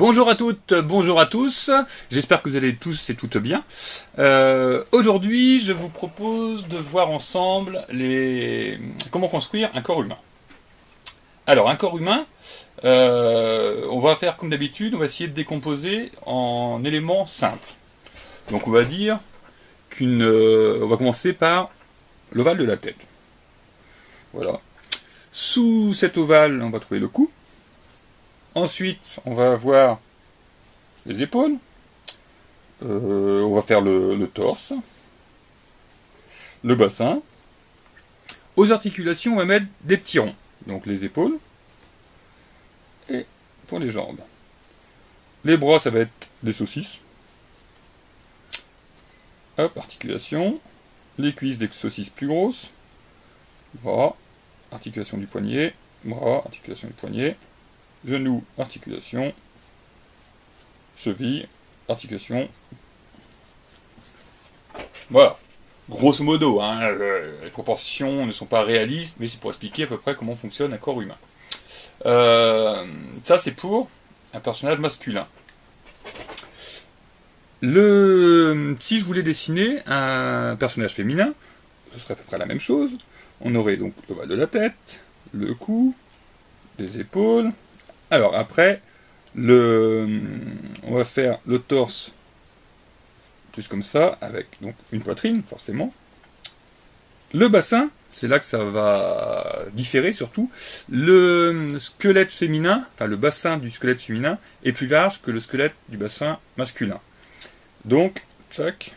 Bonjour à toutes, bonjour à tous, j'espère que vous allez tous et toutes bien. Aujourd'hui, je vous propose de voir ensemble comment construire un corps humain. Alors, un corps humain, on va faire comme d'habitude, on va essayer de décomposer en éléments simples. Donc on va dire on va commencer par l'ovale de la tête. Voilà. Sous cet ovale, on va trouver le cou. Ensuite, on va avoir les épaules. On va faire le torse. Le bassin. Aux articulations, on va mettre des petits ronds. Donc les épaules. Et pour les jambes. Les bras, ça va être des saucisses. Hop, articulation. Les cuisses, des saucisses plus grosses. Bras. Articulation du poignet. Bras, articulation du poignet. Genou, articulation, cheville, articulation. Voilà. Grosso modo, hein, les proportions ne sont pas réalistes, mais c'est pour expliquer à peu près comment fonctionne un corps humain. Ça, c'est pour un personnage masculin. Si je voulais dessiner un personnage féminin, ce serait à peu près la même chose. On aurait donc l'ovale de la tête, le cou, les épaules. Alors après, on va faire le torse plus comme ça, avec donc une poitrine, forcément. Le bassin, c'est là que ça va différer surtout. Le squelette féminin, enfin le bassin du squelette féminin, est plus large que le squelette du bassin masculin. Donc, tchac.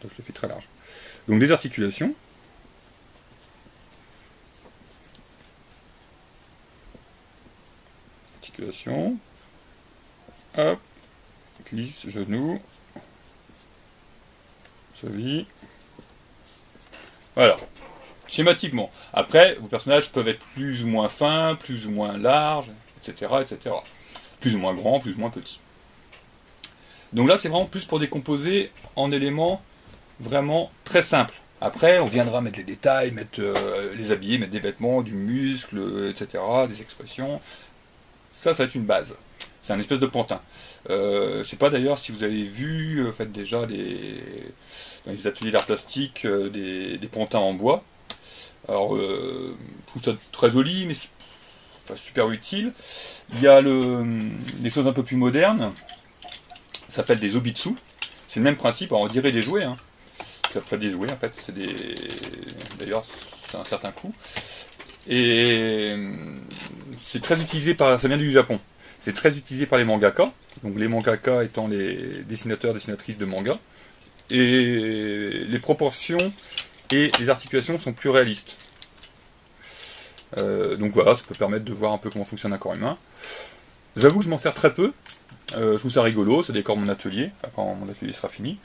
Je le fais très large. Donc des articulations. Hop, cuisse, genou, cheville. Voilà, schématiquement. Après, vos personnages peuvent être plus ou moins fins, plus ou moins larges, etc., etc. Plus ou moins grands, plus ou moins petits. Donc là, c'est vraiment plus pour décomposer en éléments vraiment très simples. Après, on viendra mettre les détails, mettre les habillés, mettre des vêtements, du muscle, etc., des expressions. Ça va être une base. C'est un espèce de pantin. Je ne sais pas d'ailleurs si vous avez vu, faites déjà dans les ateliers d'art plastique, des pantins en bois. Alors, je trouve ça très joli, mais c'est super utile. Il y a des choses un peu plus modernes. Ça s'appelle des obitsu. C'est le même principe. Alors, on dirait des jouets. Hein. C'est après des jouets, en fait. D'ailleurs, c'est un certain coût. Et c'est très utilisé ça vient du Japon. C'est très utilisé par les mangaka. Donc les mangaka étant les dessinateurs, dessinatrices de manga. Et les proportions et les articulations sont plus réalistes. Donc voilà, ça peut permettre de voir un peu comment fonctionne un corps humain. J'avoue que je m'en sers très peu. Je trouve ça rigolo, ça décore mon atelier, enfin quand mon atelier sera fini.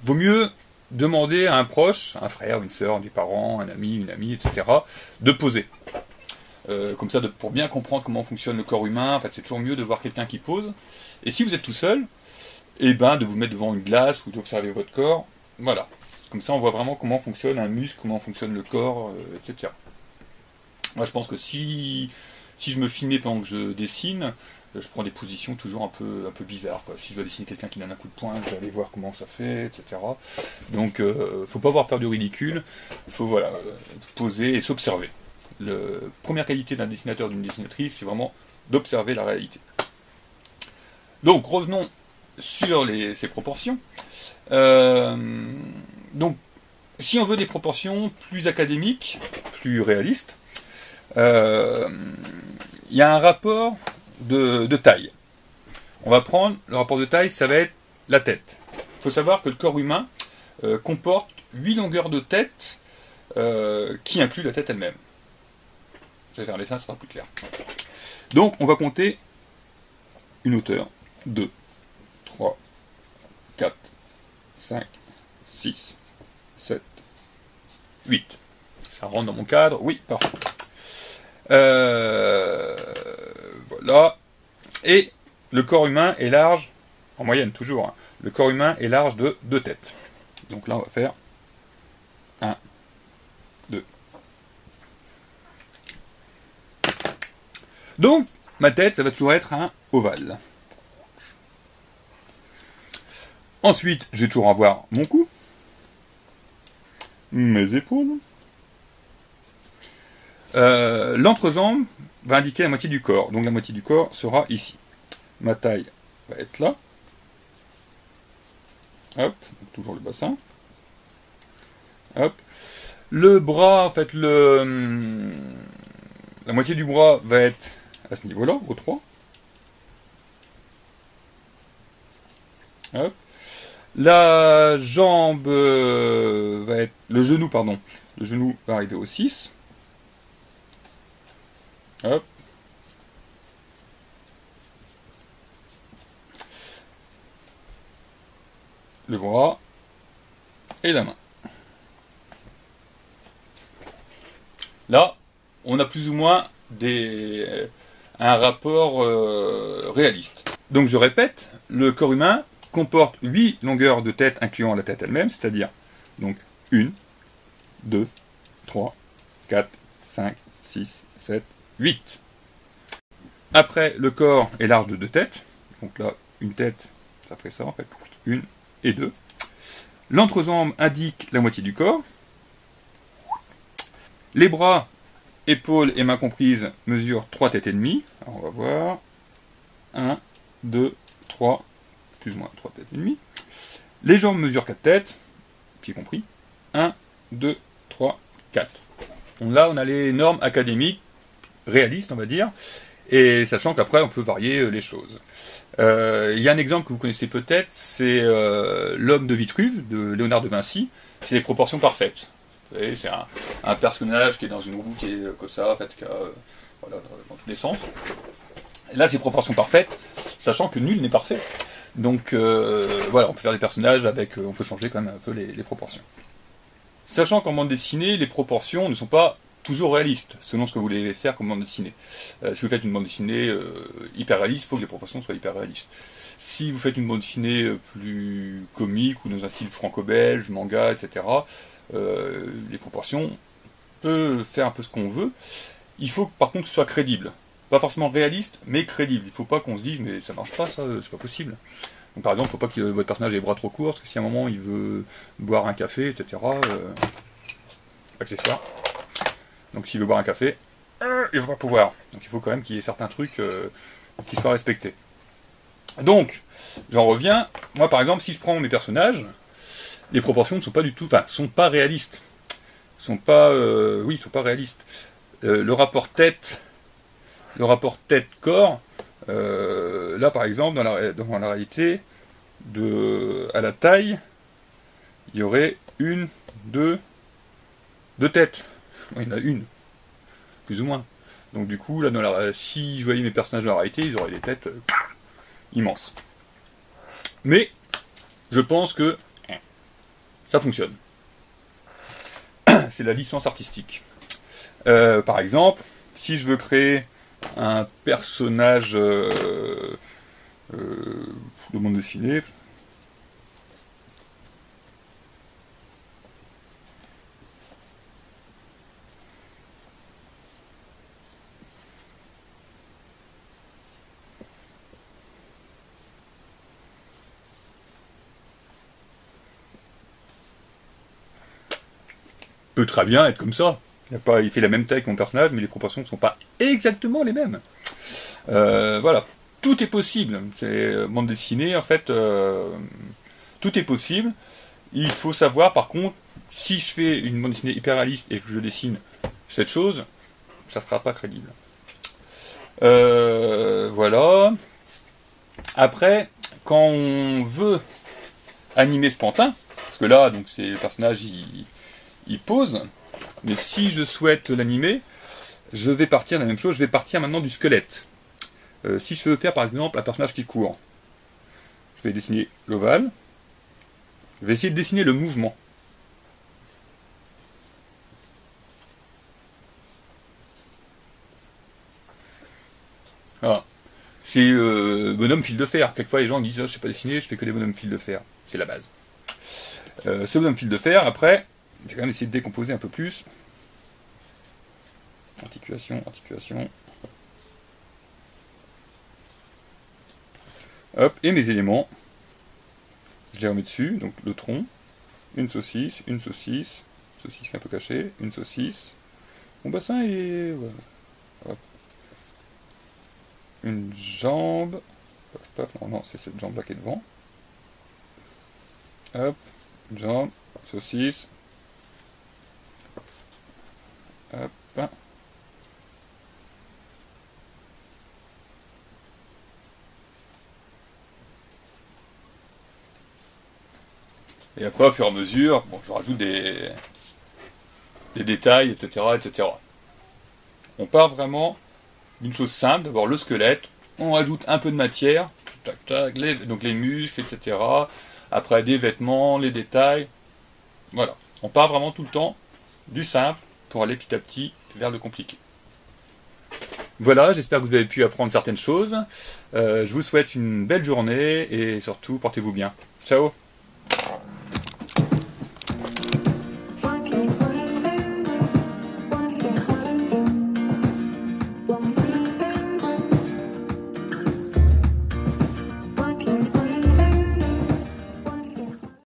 Vaut mieux demander à un proche, un frère, une sœur, des parents, un ami, une amie, etc., de poser. Comme ça, pour bien comprendre comment fonctionne le corps humain, en fait, c'est toujours mieux de voir quelqu'un qui pose. Et si vous êtes tout seul, eh ben, de vous mettre devant une glace ou d'observer votre corps. Voilà. Comme ça, on voit vraiment comment fonctionne un muscle, comment fonctionne le corps, etc. Moi, je pense que si je me filmais pendant que je dessine, je prends des positions toujours un peu bizarres, quoi. Si je dois dessiner quelqu'un qui donne un coup de poing, je vais aller voir comment ça fait, etc. Donc, faut pas avoir peur du ridicule. Faut voilà, poser et s'observer. La première qualité d'un dessinateur, d'une dessinatrice, c'est vraiment d'observer la réalité. Donc, revenons sur ces proportions. Donc, si on veut des proportions plus académiques, plus réalistes, il y a un rapport de taille. On va prendre le rapport de taille, ça va être la tête. Il faut savoir que le corps humain comporte 8 longueurs de tête qui incluent la tête elle-même. Je vais faire un dessin, ça sera plus clair. Donc on va compter une hauteur, 2, 3, 4, 5, 6, 7, 8. Ça rentre dans mon cadre, oui, parfait. Voilà. Et le corps humain est large, en moyenne toujours, hein, le corps humain est large de 2 têtes. Donc là on va faire 1, 2. Donc, ma tête, ça va toujours être un ovale. Ensuite, je vais toujours avoir mon cou, mes épaules. L'entrejambe va indiquer la moitié du corps. Donc la moitié du corps sera ici. Ma taille va être là. Hop, donc toujours le bassin. Hop. Le bras, en fait, la moitié du bras va être à ce niveau-là, au 3. Hop. La jambe va être... Le genou, pardon. Le genou va arriver au 6. Hop. Le bras et la main. Là, on a plus ou moins un rapport réaliste. Donc je répète, le corps humain comporte 8 longueurs de tête incluant la tête elle-même, c'est-à-dire donc 1, 2, 3, 4, 5, 6, 7, 8. Après, le corps est large de 2 têtes. Donc là, une tête, ça fait ça en fait. 1 et 2. L'entrejambe indique la moitié du corps. Les bras, épaules et mains comprises mesurent 3 têtes et demie. Alors on va voir. 1, 2, 3, plus ou moins 3 têtes et demie. Les jambes mesurent 4 têtes, pieds compris. 1, 2, 3, 4. Donc là, on a les normes académiques, réalistes, on va dire, et sachant qu'après, on peut varier les choses. Il y a un exemple que vous connaissez peut-être, c'est l'homme de Vitruve, de Léonard de Vinci. C'est les proportions parfaites. C'est un personnage qui est dans une roue qui est comme ça, en fait, voilà, dans tous les sens. Et là, c'est proportions parfaites, sachant que nul n'est parfait. Donc voilà, on peut faire des personnages avec, on peut changer quand même un peu les proportions. Sachant qu'en bande dessinée, les proportions ne sont pas toujours réalistes, selon ce que vous voulez faire comme bande dessinée. Si vous faites une bande dessinée hyper réaliste, il faut que les proportions soient hyper réalistes. Si vous faites une bande dessinée plus comique ou dans un style franco-belge, manga, etc., les proportions, on peut faire un peu ce qu'on veut. Il faut par contre que ce soit crédible. Pas forcément réaliste, mais crédible. Il ne faut pas qu'on se dise, mais ça marche pas, ça, c'est pas possible. Donc, par exemple, il ne faut pas que votre personnage ait les bras trop courts, parce que si à un moment il veut boire un café, etc., accessoire. Donc s'il veut boire un café, il va pas pouvoir. Donc il faut quand même qu'il y ait certains trucs qui soient respectés. Donc, j'en reviens. Moi, par exemple, si je prends mes personnages, les proportions ne sont pas du tout, enfin, sont pas réalistes. Sont pas, oui, sont pas réalistes. Le rapport tête-corps, là, par exemple, dans la réalité, à la taille, il y aurait deux têtes. Il y en a une, plus ou moins. Donc du coup, là, si je voyais mes personnages dans la réalité, ils auraient des têtes immenses. Mais, je pense que ça fonctionne. C'est la licence artistique. Par exemple, si je veux créer un personnage de bande dessinée, peut très bien être comme ça. Il fait la même taille que mon personnage, mais les proportions ne sont pas exactement les mêmes. Voilà, tout est possible. C'est bande dessinée, en fait, tout est possible. Il faut savoir, par contre, si je fais une bande dessinée hyper réaliste et que je dessine cette chose, ça ne sera pas crédible. Voilà. Après, quand on veut animer ce pantin, parce que là, donc, c'est le personnage, il pose, mais si je souhaite l'animer, je vais partir de la même chose, je vais partir maintenant du squelette. Si je veux faire par exemple un personnage qui court, je vais dessiner l'ovale, je vais essayer de dessiner le mouvement. Voilà. C'est bonhomme fil de fer. Quelquefois les gens disent oh, je sais pas dessiner, je fais que des bonhommes fil de fer. C'est la base. Ce bonhomme fil de fer, après, j'ai quand même essayé de décomposer un peu plus. Articulation, articulation. Hop, et mes éléments, je les remets dessus, donc le tronc, une saucisse qui est un peu cachée, une saucisse, mon bassin est... Voilà. Hop. Une jambe, paf, paf, non, c'est cette jambe là qui est devant. Hop, une jambe, saucisse, hop. Et après, au fur et à mesure, bon, je rajoute des détails, etc., etc. On part vraiment d'une chose simple, d'abord le squelette, on rajoute un peu de matière, tac, tac, donc les muscles, etc. Après des vêtements, les détails. Voilà. On part vraiment tout le temps du simple pour aller petit à petit vers le compliqué. Voilà, j'espère que vous avez pu apprendre certaines choses. Je vous souhaite une belle journée et surtout portez-vous bien. Ciao!